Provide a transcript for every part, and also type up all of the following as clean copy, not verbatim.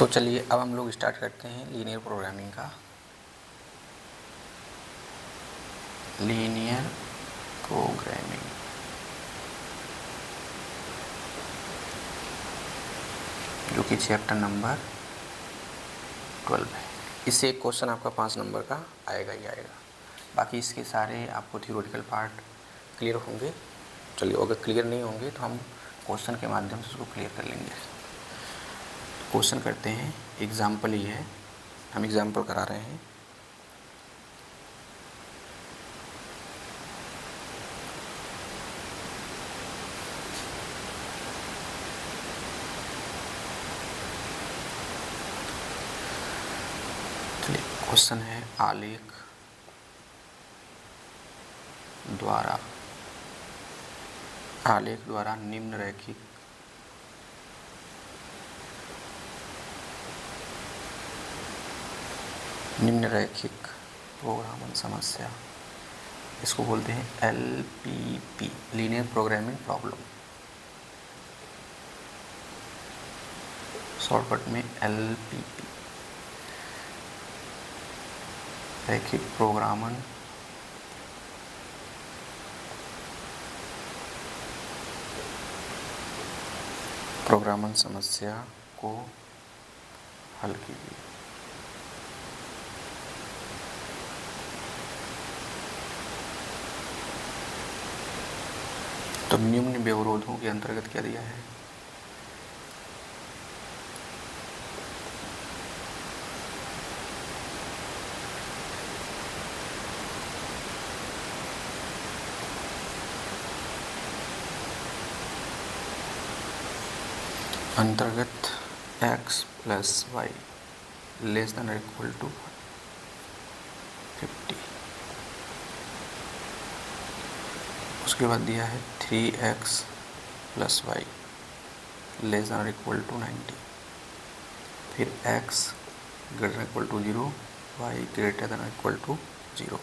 तो चलिए अब हम लोग स्टार्ट करते हैं लीनियर प्रोग्रामिंग का। लीनियर प्रोग्रामिंग जो कि चैप्टर नंबर 12 है। इससे एक क्वेश्चन आपका 5 नंबर का आएगा ही आएगा। बाकी इसके सारे आपको थ्योरेटिकल पार्ट क्लियर होंगे। चलिए अगर क्लियर नहीं होंगे तो हम क्वेश्चन के माध्यम से उसको क्लियर कर लेंगे। क्वेश्चन करते हैं, एग्जाम्पल ही है, हम एग्जाम्पल करा रहे हैं। चलिए क्वेश्चन है, आलेख द्वारा निम्नरेखिक प्रोग्रामिंग समस्या, इसको बोलते हैं LPP, linear programming problem, shortcut में LPP, रैखिक प्रोग्रामन समस्या को हल कीजिए। तो निम्न व्यवरोधों के अंतर्गत क्या दिया है? अंतर्गत x + y ≤ 50। उसके बाद दिया है 3x + y ≤ 90। फिर x ≥ 0, y ≥ 0।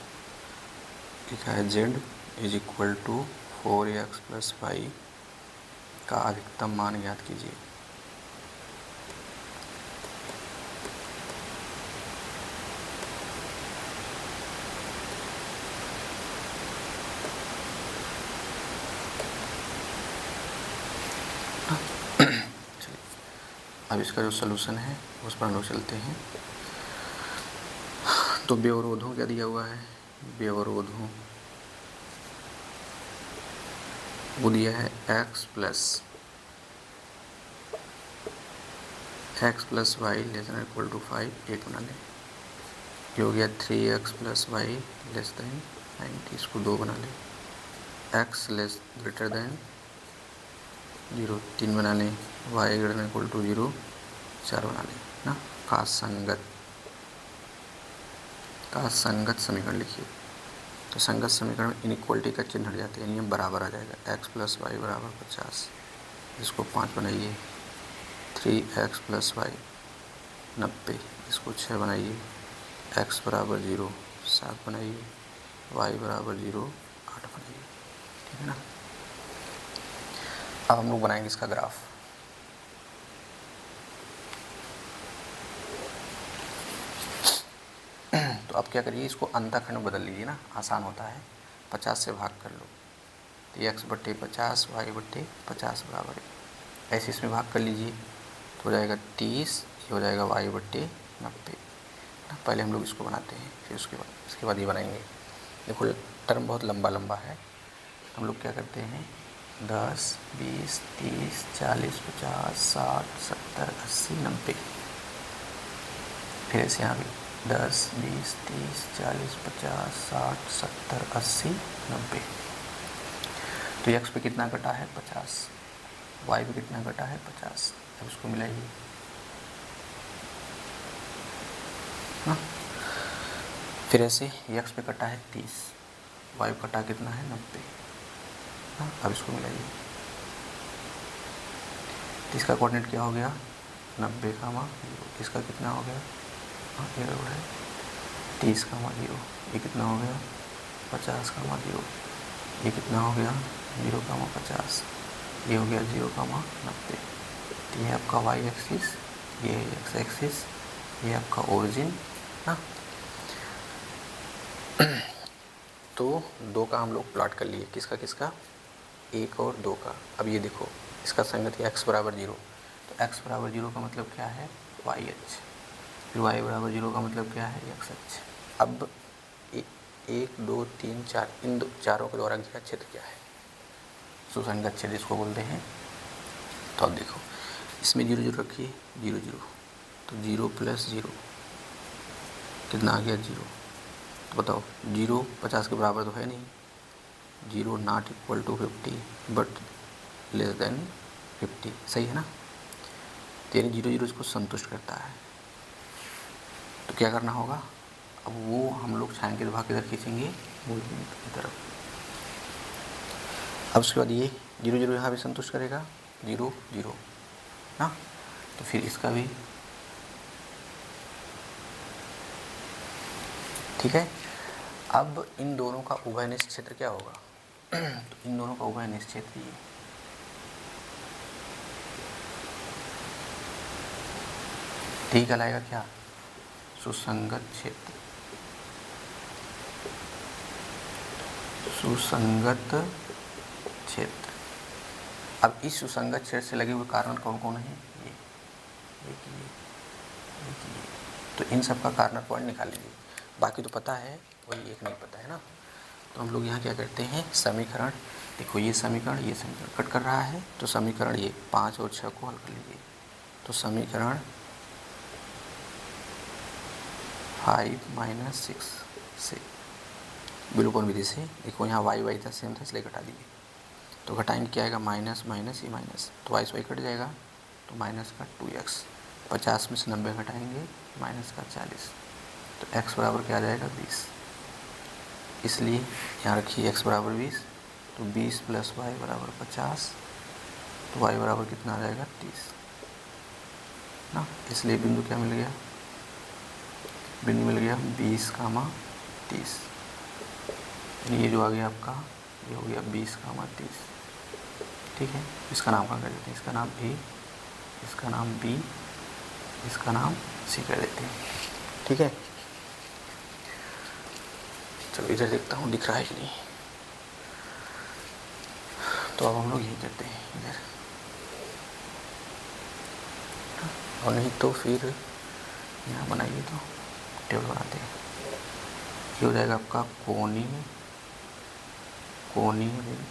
लिखा है z = 4x + y का अधिकतम मान ज्ञात कीजिए। अब इसका जो सलूशन है उस पर हम लोग चलते हैं। तो व्यवरोधों क्या दिया हुआ है? व्यवरोधों वो दिया है x + y ≤ 5, एक बना लें। ये हो गया 3x + y < 90, इसको 2 बना लें। x > 0, 3 बना लें। y > 0, 4 बना लें ना। का संगत समीकरण लिखिए। तो संगत समीकरण में इनइक्वालिटी का चिन्ह हट जाते हैं, यानी बराबर आ जाएगा। x + y = 50, इसको 5 बनाइए। 3x + y 90, इसको 6 बनाइए। x = 0, 7 बनाइए। y = 0, 8 बनाइए। ठीक है ना। अब हम लोग बनाएंगे इसका ग्राफ। तो अब क्या करिए, इसको अंतःखंड में बदल लीजिए ना, आसान होता है। 50 से भाग कर लो तो x / 50, y / 50 बराबर है। ऐसे इसमें भाग कर लीजिए तो हो जाएगा 30, ये हो जाएगा y / 90। पहले हम लोग इसको बनाते हैं, फिर इसके बाद ये बनाएंगे। देखो टर्म बहुत लंबा है। हम लोग क्या करते हैं, 10, 20, 30, 40, 50, 60, 70, 80, 90। फिर ऐसे यहाँ भी 10, 20, 30, 40, 50, 60, 70, 80, 90। तो x पे कितना कटा है? 50। y पे कितना कटा है? 50। अब इसको मिलाइए ना। फिर ऐसे x पे कटा है 30, y पे कटा कितना है? 90। हाँ, अब इसको मिलाइए। तो इसका कोऑर्डिनेट क्या हो गया? 90, 0। इसका कितना हो गया? ये है 30, 0। ये कितना हो गया? 50, 0। ये कितना हो गया? 0, 50। ये हो गया 0, 90। तो ये आपका y एक्सिस ये एक्स एक्सिस, ये आपका ओरिजिन ना। तो 2 का हम लोग प्लॉट कर लिए, किसका किसका, 1 और 2 का। अब ये देखो इसका संगत x बराबर 0, तो x बराबर 0 का मतलब क्या है, वाई एच, फिर y बराबर 0 का मतलब क्या है, एक्स एच। अब 1 2 3 4 इन चारों के द्वारा घेरा क्षेत्र क्या है, सुसंगत क्षेत्र जिसको बोलते हैं। तो अब देखो इसमें 0 0 रखिए, 0 0, तो 0 + 0 कितना आ गया, 0। तो बताओ 0 50 के बराबर तो है नहीं, 0 not equal to 50 but less than 50, सही है ना। तो यानी 0 0 इसको संतुष्ट करता है। तो क्या करना होगा, अब वो हम लोग छायांकित भाग किधर खींचेंगे, मूल बिंदु की तरफ। अब उसके बाद ये 0 0 यहाँ भी संतुष्ट करेगा, 0 0 ना। तो फिर इसका भी ठीक है। अब इन दोनों का उभयनिष्ठ क्षेत्र क्या होगा, तो इन दोनों का उभयनिष्ठ क्षेत्र ये, ठीक कहलाएगा क्या, सुसंगत क्षेत्र, सुसंगत क्षेत्र। अब इस सुसंगत क्षेत्र से लगे हुए कारण कौन कौन है, ये तो इन सब का कार्नर पॉइंट निकाल लीजिए। बाकी तो पता है, वही एक नहीं पता है ना। तो हम लोग यहाँ क्या करते हैं, समीकरण, देखो ये समीकरण कट कर रहा है, तो समीकरण ये 5 और 6 को हल कर लीजिए। तो समीकरण 5 - 6 से विलोपन विधि से, देखो यहाँ वाई वाई था सेम था इसलिए घटा दीजिए। तो घटाएंगे क्या आएगा, माइनस माइनस ये माइनस, तो वाई से वाई कट जाएगा, तो माइनस का 2x, 50 में से 90 घटाएंगे, माइनस का 40, तो x बराबर क्या आ जाएगा, 20। इसलिए यहाँ रखिए x बराबर 20, तो 20 + y बराबर 50, तो y बराबर कितना आ जाएगा, 30 ना। इसलिए बिंदु क्या मिल गया, बिंदु मिल गया 20, 30। यानी ये जो आ गया आपका, ये हो गया 20, 30, ठीक है। इसका नाम क्या कर देते हैं, इसका नाम A, इसका नाम B, इसका नाम C कर देते हैं, ठीक है। चलो इधर देखता हूँ दिख रहा है कि नहीं। तो अब हम लोग यही करते हैं इधर, और नहीं तो फिर यहाँ बनाइए, तो टेबल बनाते हैं। ये हो जाएगा आपका कोणीय बिंदु,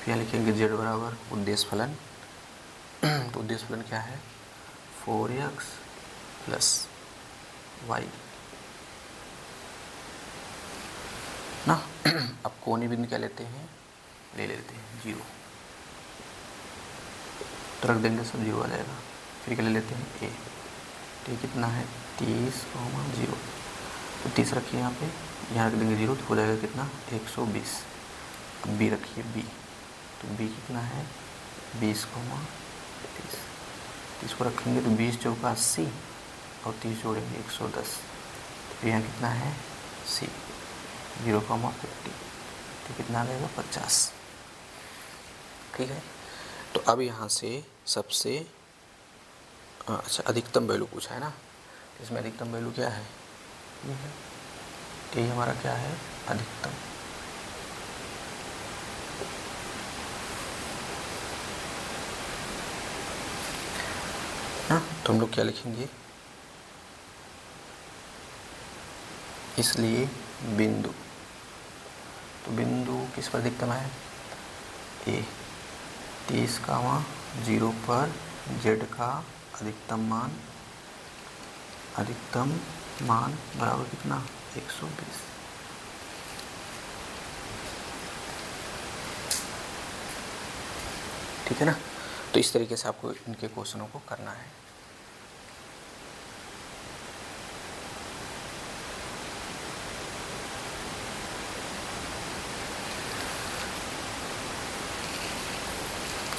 फिर यहाँ लिखेंगे z बराबर उद्देश्य फलन। तो उद्देश्य फलन क्या है, 4x + y ना। अब कोणीय बिंदु क्या लेते हैं, ले लेते हैं 0, तो रख देंगे, सब 0 आ जाएगा। फिर क्या ले लेते हैं a, तो कितना है 30, 0, तो 30 रखिए यहाँ पे, यहाँ रख देंगे 0, तो हो जाएगा कितना 120। अब b रखिए b, तो b कितना है 20, 30, 30 को रखेंगे तो 20 चौका 80 और 30 जोड़ेंगे 110, तो यहाँ कितना है c 0,50, तो कितना आ जाएगा 50, ठीक है। तो अब यहाँ से सबसे अच्छा अधिकतम वैल्यू पूछा है ना, इसमें अधिकतम वैल्यू क्या है, ये है, तो ये हमारा क्या है, अधिकतम। हाँ, तो हम लोग क्या लिखेंगे, इसलिए बिंदु, तो बिंदु किस पर अधिकतम है, ए, 30, 0 पर z का अधिकतम मान बराबर कितना 120। ठीक है ना। तो इस तरीके से आपको इनके क्वेश्चनों को करना है।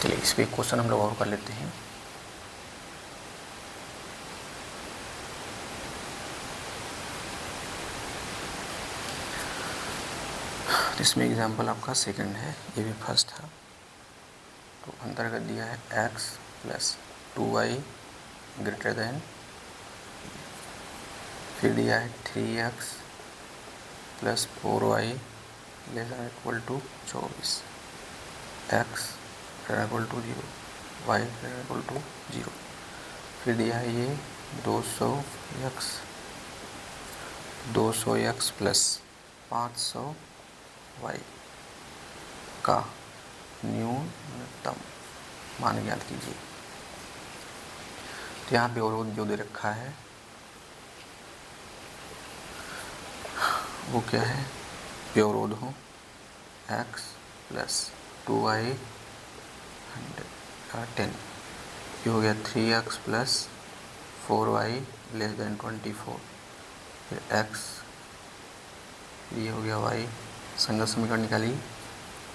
चलिए इस पे क्वेश्चन हम लोग और कर लेते हैं। इसमें एग्जाम्पल आपका सेकंड है, ये भी फर्स्ट था। तो अंतर्गत दिया है x + 2y ग्रेटर देन, फिर दिया है 3x plus 4y less than equal to 24, x greater equal to 0, y greater equal to 0। फिर दिया है ये 200x प्लस 500y का न्यूनतम मान ज्ञात कीजिए। तो यहाँ पे अवरोध जो दे रखा है वो क्या है, अवरोध हो x प्लस 2y 10, ये हो गया 3x plus 4y less then 24, फिर x, ये हो गया y, संगत समीकरण निकाली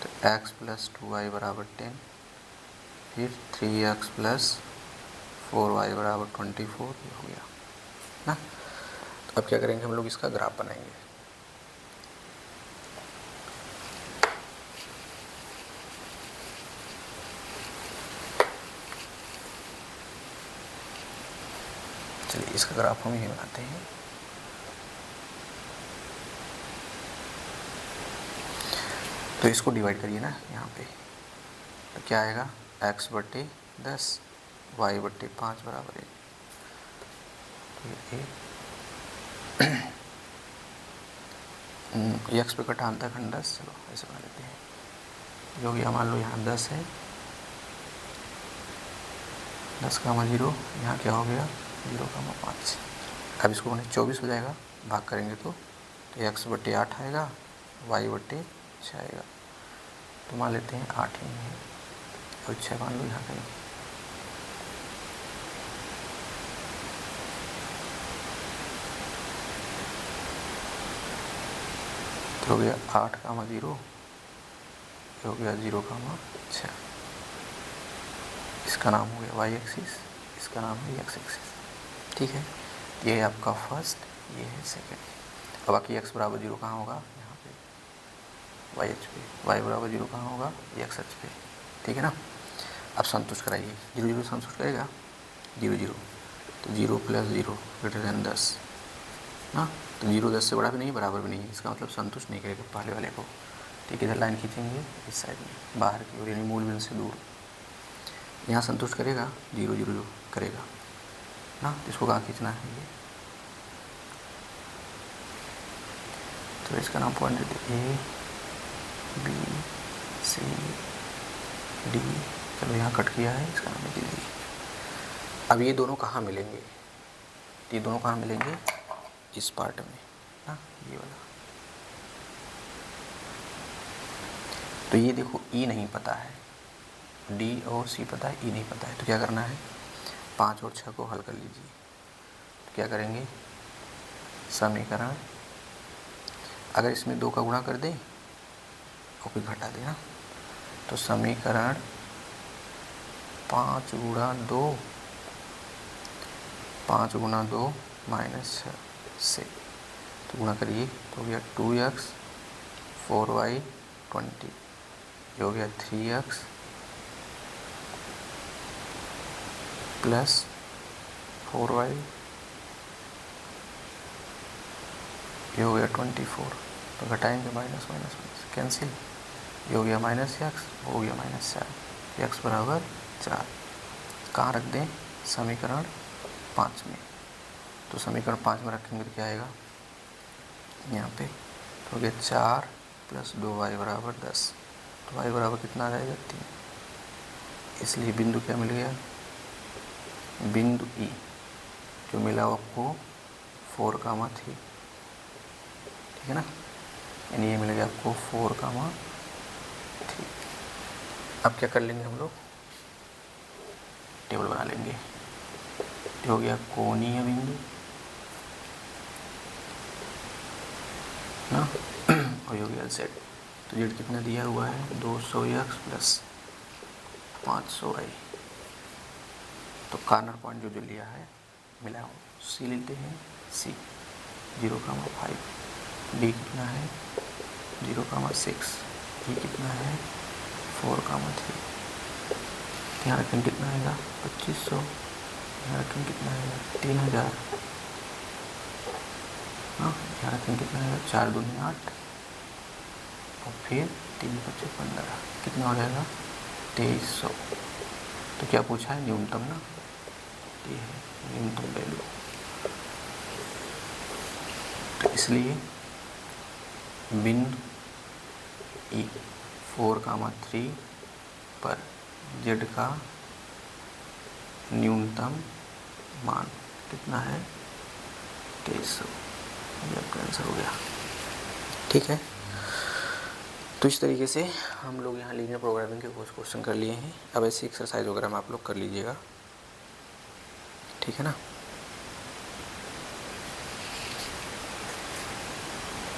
तो x प्लस 2y बराबर 10, फिर 3x प्लस 4y बराबर 24, ये हो गया ना। तो अब क्या करेंगे, हम लोग इसका ग्राफ बनाएंगे। चलिए इसका ग्राफ हम यही बनाते हैं। तो इसको डिवाइड करिए ना यहाँ पे, तो क्या आएगा, x बट्टे 10 y बट्टे 5 बराबर 1। x पे कटा अंतःखंड 10, चलो ऐसे बना लेते हैं। जो गया मान लो यहाँ 10 है, 10,0, यहाँ क्या हो गया 0,5। अब इसको मैंने 24 हो जाएगा, भाग करेंगे तो x बट्टे 8 आएगा, y बट्टे 6 आएगा। तो मान लेते हैं 8 ही है और 6 मान लो यहाँ कहीं। तो हो गया 8,0, हो गया 0,6। इसका नाम हो गया y एक्सिस, इसका नाम है x एक्सिस। ठीक है, ये है आपका फर्स्ट, ये है सेकंड। अब बाकी x बराबर 0 कहाँ होगा, यहाँ पे y एच पे, y बराबर 0 कहाँ होगा, x एच पे। ठीक है ना। अब संतुष्ट कराइए, 0 0 संतुष्ट करेगा, 0 0, तो 0 प्लस 0 ग्रेटर देन 10 ना। तो 0 10 से बड़ा भी नहीं, बराबर भी नहीं, इसका मतलब संतुष्ट नहीं करेगा पहले वाले को। ठीक है, इधर लाइन खींचेंगे इस साइड में बाहर की ओर, यानी मूल बिंदु से दूर। यहाँ संतुष्ट करेगा, 0 0 0 करेगा ना। इसको कहाँ खींचना है ये, तो इसका नाम point A B C D, चलो यहाँ कट किया है, इसका नाम है D। अब ये दोनों कहाँ मिलेंगे, ये दोनों कहाँ मिलेंगे, इस पार्ट में ना, ये वाला। तो ये देखो E नहीं पता है, D और C पता है, E नहीं पता है। तो क्या करना है, 5 और 6 को हल कर लीजिए। तो क्या करेंगे, समीकरण, अगर इसमें 2 का गुणा कर दें और फिर घटा दें ना, तो समीकरण 5 गुणा 2, 5 गुणा 2 माइनस 6 से, तो गुणा करिए तो हो गया 2x 4y 20, ये हो गया 3x प्लस 4y, ये हो गया 24। तो घटाएंगे माइनस माइनस माइनस कैंसिल, ये हो गया माइनस एक्स, हो गया माइनस 4, एक्स बराबर 4। कहाँ रख दें, समीकरण 5 में। तो समीकरण 5 में रखेंगे तो क्या आएगा, यहाँ पे तो हो गया 4 प्लस 2y बराबर 10। तो y बराबर कितना आ जाएगा, 3। इसलिए बिंदु क्या मिल गया, बिंदु E जो मिला आपको 4,3। ठीक है ना, यानी ये मिल गया आपको 4,3। अब क्या कर लेंगे हम लोग, टेबल बना लेंगे। ये हो गया कोणीय बिंदु ना, और ये हो गया z। तो z कितना दिया हुआ है, 200x प्लस 500y। तो कॉर्नर पॉइंट जो लिया है मिला हो, C लेते हैं, C 0,5, D कितना है 0,6, E कितना है 4,3। यहाँ रखें कितना आएगा 2500, यहाँ रखें कितना है 3000, हाँ यहाँ रखें कितना है 4 दूनी 8 और फिर 3 5 15, कितना हो जाएगा 2300। तो क्या पूछा है न्यूनतम ना, ये है न्यूनतम वैल्यू। तो इसलिए बिंदु E4,3 पर Z का न्यूनतम मान कितना है 2300। ये आपका आंसर हो गया। ठीक है, तो इस तरीके से हम लोग यहाँ लीनियर प्रोग्रामिंग के कुछ क्वेश्चन कर लिए हैं। अब ऐसी एक्सरसाइज वगैरह में आप लोग कर लीजिएगा, ठीक है ना।